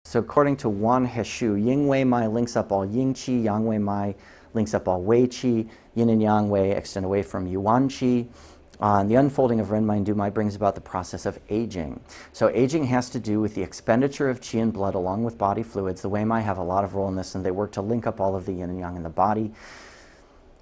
So according to Wan Heshu, Ying Wei Mai links up all Ying Qi, Yang Wei Mai links up all Wei Qi, Yin and Yang Wei extend away from Yuan Qi. The unfolding of Ren Mai and Du Mai brings about the process of aging. So aging has to do with the expenditure of qi and blood along with body fluids. The Wei Mai have a lot of role in this, and they work to link up all of the yin and yang in the body.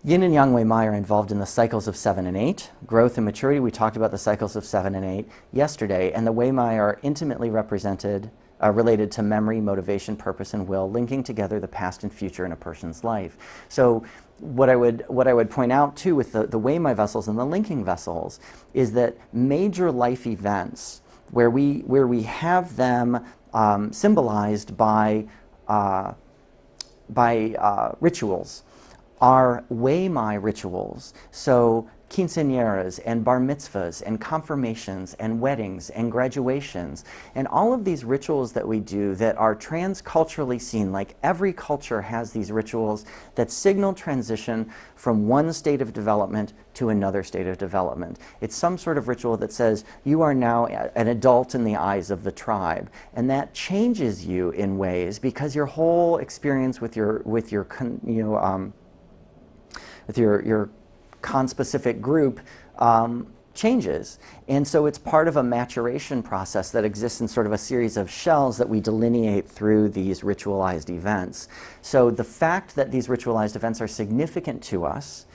Yin and Yang Wei Mai are involved in the cycles of 7 and 8. Growth and maturity, we talked about the cycles of 7 and 8 yesterday, and the Wei Mai are intimately related to memory, motivation, purpose, and will, linking together the past and future in a person's life. So what I would point out too with the Wei Mai vessels and the linking vessels is that major life events where we have them symbolized by rituals are Wei Mai rituals. So quinceañeras and bar mitzvahs and confirmations and weddings and graduations and all of these rituals that we do that are transculturally seen, like every culture has these rituals that signal transition from one state of development to another state of development. It's some sort of ritual that says you are now an adult in the eyes of the tribe, and that changes you in ways because your whole experience with your conspecific group changes. And so it's part of a maturation process that exists in sort of a series of shells that we delineate through these ritualized events. So the fact that these ritualized events are significant to us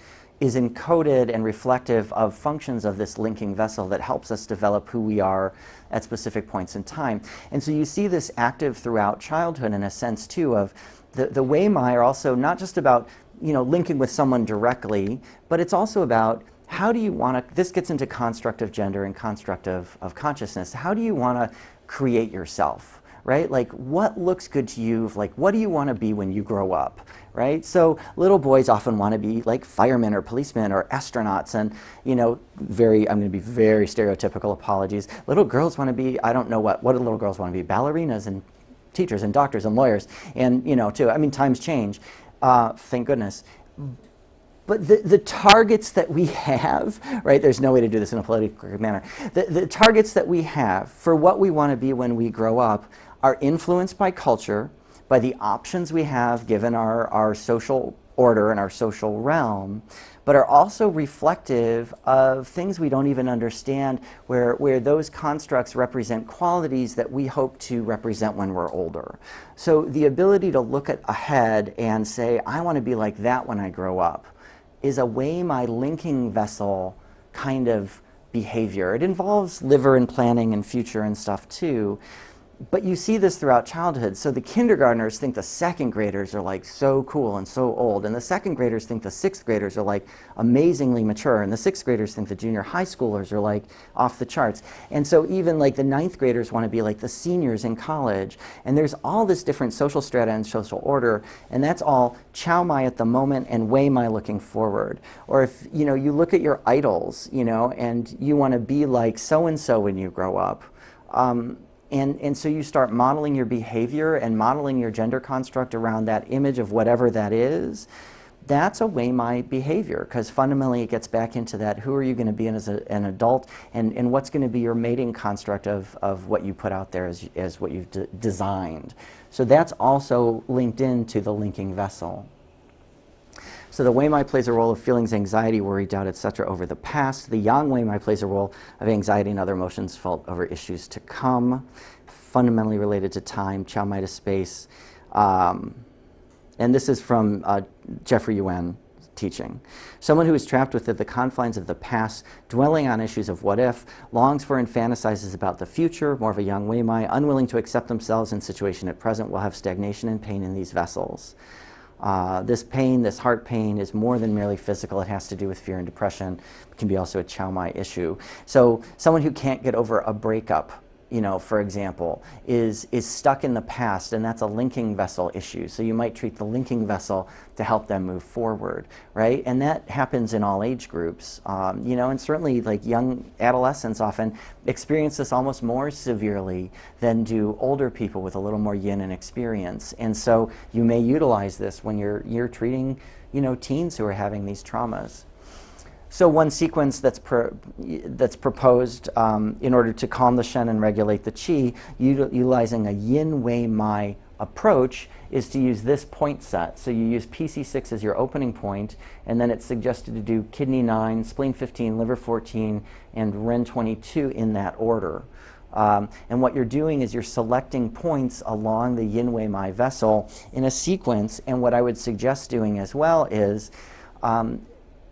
is encoded and reflective of functions of this linking vessel that helps us develop who we are at specific points in time. And so you see this active throughout childhood in a sense too of the Wei Mai are also not just about linking with someone directly, but it's also about how do you want to, this gets into construct of gender and construct of consciousness, how do you want to create yourself, right? Like what looks good to you, like what do you want to be when you grow up, right? So little boys often want to be like firemen or policemen or astronauts and, I'm going to be very stereotypical, apologies. Little girls want to be, I don't know what do little girls want to be? Ballerinas and teachers and doctors and lawyers and, too, times change. Thank goodness. But the targets that we have, right, there's no way to do this in a politically correct manner. The targets that we have for what we want to be when we grow up are influenced by culture, by the options we have given our social order and our social realm, but are also reflective of things we don't even understand where those constructs represent qualities that we hope to represent when we're older. So the ability to look ahead and say, I want to be like that when I grow up, is a Wei Mai linking vessel kind of behavior. It involves liver and planning and future and stuff too. But you see this throughout childhood. So the kindergartners think the second graders are like so cool and so old, and the second graders think the sixth graders are like amazingly mature, and the sixth graders think the junior high schoolers are like off the charts. And so even like the ninth graders want to be like the seniors in college. And there's all this different social strata and social order, and that's all Chow Mai at the moment and Wei Mai looking forward. Or if you look at your idols, and you want to be like so-and-so when you grow up. And so you start modeling your behavior and modeling your gender construct around that image of whatever that is. That's a Wei Mai behavior, because fundamentally it gets back into that, who are you going to be as an adult, and what's going to be your mating construct of what you put out there as what you've designed. So that's also linked into the linking vessel. So the Wei Mai plays a role of feelings, anxiety, worry, doubt, etc. over the past. The Yang Wei Mai plays a role of anxiety and other emotions felt over issues to come, fundamentally related to time, Chow Mai to space. And this is from Jeffrey Yuan teaching. Someone who is trapped within the confines of the past, dwelling on issues of what if, longs for and fantasizes about the future, more of a Yang Wei Mai, unwilling to accept themselves in situation at present, will have stagnation and pain in these vessels. This pain, this heart pain, is more than merely physical. It has to do with fear and depression. It can be also a Chow Mai issue. So someone who can't get over a breakup, for example, is stuck in the past, and that's a linking vessel issue. So you might treat the linking vessel to help them move forward, right? And that happens in all age groups, and certainly like young adolescents often experience this almost more severely than do older people with a little more yin and experience. And so you may utilize this when you're treating, teens who are having these traumas. So one sequence that's proposed in order to calm the Shen and regulate the Qi, utilizing a Yin Wei Mai approach, is to use this point set. So you use PC6 as your opening point, and then it's suggested to do kidney 9, spleen 15, liver 14, and Ren 22 in that order. And what you're doing is you're selecting points along the Yin Wei Mai vessel in a sequence, and what I would suggest doing as well is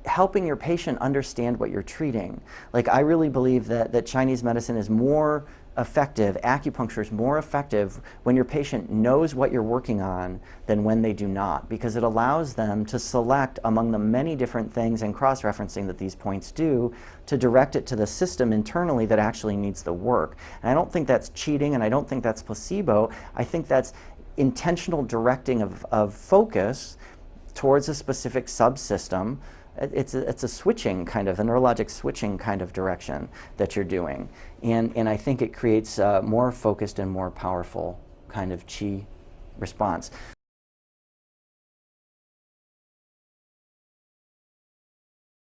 helping your patient understand what you're treating. Like, I really believe that Chinese medicine is more effective, acupuncture is more effective when your patient knows what you're working on than when they do not, because it allows them to select among the many different things and cross-referencing that these points do to direct it to the system internally that actually needs the work. And I don't think that's cheating, and I don't think that's placebo. I think that's intentional directing of focus towards a specific subsystem. It's a switching kind of, a neurologic switching kind of direction that you're doing. And I think it creates a more focused and more powerful kind of Qi response.